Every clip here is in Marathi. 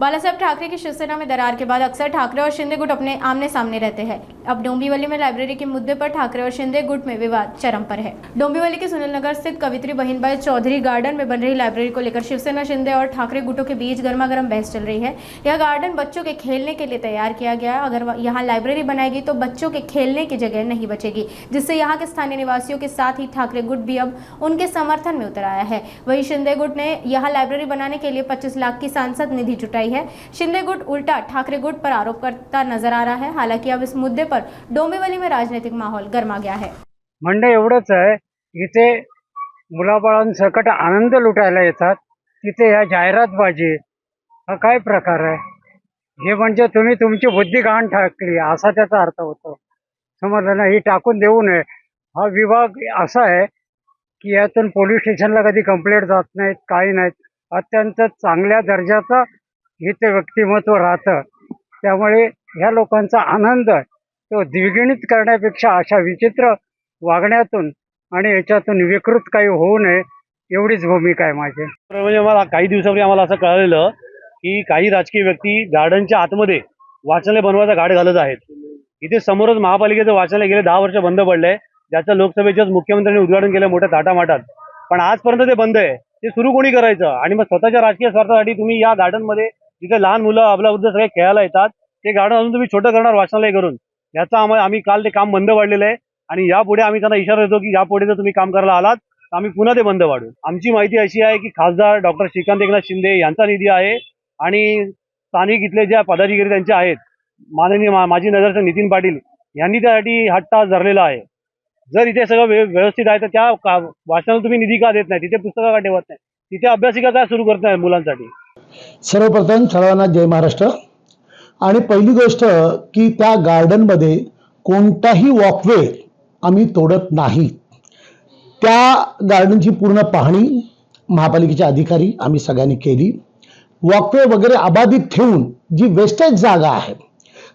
बालासाहेब ठाकरे की शिवसेना में दरार के बाद अक्सर ठाकरे और शिंदे गुट अपने आमने सामने रहते हैं। अब डोंबिवली में लाइब्रेरी के मुद्दे पर ठाकरे और शिंदे गुट में विवाद चरम पर है। डोंबिवली के सुनील नगर स्थित कवित्री बहिनबाई चौधरी गार्डन में बन रही लाइब्रेरी को लेकर शिवसेना, शिंदे और ठाकरे गुटों के बीच गर्मागर्म बहस चल रही है। यह गार्डन बच्चों के खेलने के लिए तैयार किया गया है। अगर यहाँ लाइब्रेरी बनाएगी तो बच्चों के खेलने की जगह नहीं बचेगी, जिससे यहाँ के स्थानीय निवासियों के साथ ही ठाकरे गुट भी अब उनके समर्थन में उतर आया है। वहीं शिंदे गुट ने यहाँ लाइब्रेरी बनाने के लिए 25 लाख की सांसद निधि जुटाई है। शिंदे गुट उल्टा ठाकरे गुट पर आरोप करता नजर आ रहा है। हालांकि अब इस मुद्दे पर डोंबिवली में राजनीतिक माहौल गर्मा गया है। म्हणणं एवढंच आहे, इथे मुलाबाळांसकट आनंद लुटायला येतात, तिथे ह्या जाहिरातबाजी हा काय प्रकार आहे? हे म्हणजे तुम्ही तुमची बुद्धी गहाण टाकली असा त्याचा अर्थ होतो. समजलं ना? ही टाकून देऊ नये. हा विभाग असा आहे की यातून पोलीस स्टेशनला कधी कंप्लेंट जात नाहीत, काही नाहीत. अत्यंत चांगल्या दर्जाचा इथे व्यक्तिमत्व राहतं. त्यामुळे ह्या लोकांचा आनंद तो द्विगुणित करण्यापेक्षा अशा विचित्र वागण्यातून आणि याच्यातून विकृत काही होऊ नये एवढीच भूमिका आहे माझी. म्हणजे मला काही दिवसापूर्वी आम्हाला असं कळलेलं की काही राजकीय व्यक्ती गार्डनच्या आतमध्ये वाचनालय बनवायचा घाट घालत आहेत. इथे समोरच महापालिकेचं वाचनालय गेले 10 वर्ष बंद पडलंय, ज्याचं लोकसभेच्याच मुख्यमंत्र्यांनी उद्घाटन केलं मोठ्या थाटामाटात. पण आजपर्यंत ते बंद आहे. ते सुरू कोणी करायचं? आणि मग स्वतःच्या राजकीय स्वार्थासाठी तुम्ही या गार्डनमध्ये जिथे लहान मुलं अबलावृद्ध सगळे खेळायला येतात ते गार्डन अजून तुम्ही छोटं करणार वाचनालय करून. याचा आम्ही काल ते काम बंद पाडलेलं आहे आणि यापुढे आम्ही त्यांना इशारा देतो की यापुढे जर तुम्ही काम करायला आलात तर आम्ही पुन्हा ते बंद पाडू. आमची माहिती अशी आहे की खासदार डॉक्टर श्रीकांत एकनाथ शिंदे यांचा निधी आहे आणि स्थानिक इथले ज्या पदाधिकारी त्यांचे आहेत, माननीय माजी नगरसेवक नितीन पाटील यांनी त्यासाठी हट्टा धरलेला आहे. जर इथे सगळं व्यवस्थित आहे तर त्या वाचनाला तुम्ही निधी का देत नाही? तिथे पुस्तकं का ठेवत नाही? तिथे अभ्यासिका काय सुरू करत नाही मुलांसाठी? सर्वप्रथम सर्वांना जय महाराष्ट्र. आणि पहिली गोष्ट की त्या गार्डनमध्ये कोणताही वॉकवे आम्ही तोडत नाही. त्या गार्डनची पूर्ण पाहणी महापालिकेचे अधिकारी आम्ही सगळ्यांनी केली. वॉकवे वगैरे अबाधित ठेवून जी वेस्टेज जागा आहे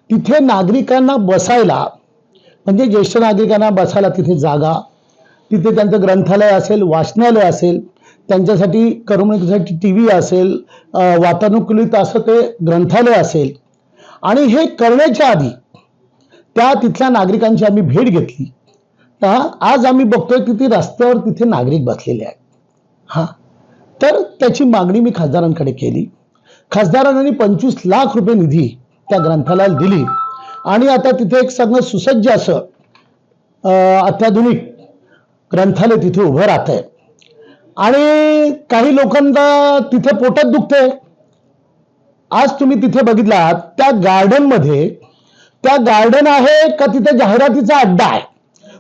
तिथे नागरिकांना बसायला, म्हणजे ज्येष्ठ नागरिकांना बसायला तिथे जागा, तिथे त्यांचं ग्रंथालय असेल, वाचनालय असेल, त्यांच्यासाठी करमणुकीसाठी TV असेल, वातानुकूलित असं ते ग्रंथालय असेल. आणि हे करण्याच्या आधी त्या तिथल्या नागरिकांची आम्ही भेट घेतली. आज आम्ही बघतोय की ती रस्त्यावर तिथे नागरिक बसलेले आहेत. तर त्याची मागणी मी खासदारांकडे केली. खासदारांनी 25 लाख रुपये निधी त्या ग्रंथालयाला दिली आणि आता तिथे एक सगळं सुसज्ज असं अत्याधुनिक ग्रंथालय तिथे उभं राहत आहे. आणि काही लोकांना तिथे पोटात दुखतंय. आज तुम्ही तिथे बघितलात त्या गार्डनमध्ये, त्या गार्डन आहे का तिथे जाहिरातीचा अड्डा आहे?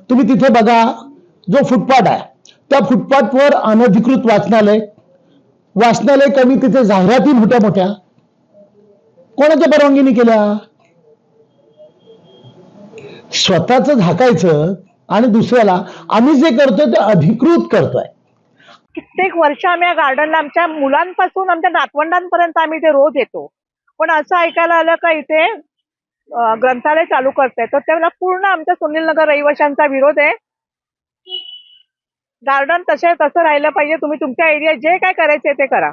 तुम्ही तिथे बघा, जो फुटपाथ आहे त्या फुटपाथवर अनधिकृत वाचनालय कमी, तिथे जाहिराती मोठ्या मोठ्या कोणाच्या परवानगीने केल्या? स्वतःच झाकायचं आणि दुसऱ्याला आम्ही जे करतोय ते अधिकृत करतोय. कित्येक वर्ष आम्ही या गार्डनला आमच्या मुलांपासून आमच्या नातवंडांपर्यंत आम्ही इथे रोज येतो. पण असं ऐकायला आलं का इथे ग्रंथालय चालू करताय, तर त्याला पूर्ण आमच्या सुनील नगर रहिवाशांचा विरोध आहे. गार्डन तसं राहिलं पाहिजे. तुम्ही तुमच्या एरियात जे काय करायचंय ते करा.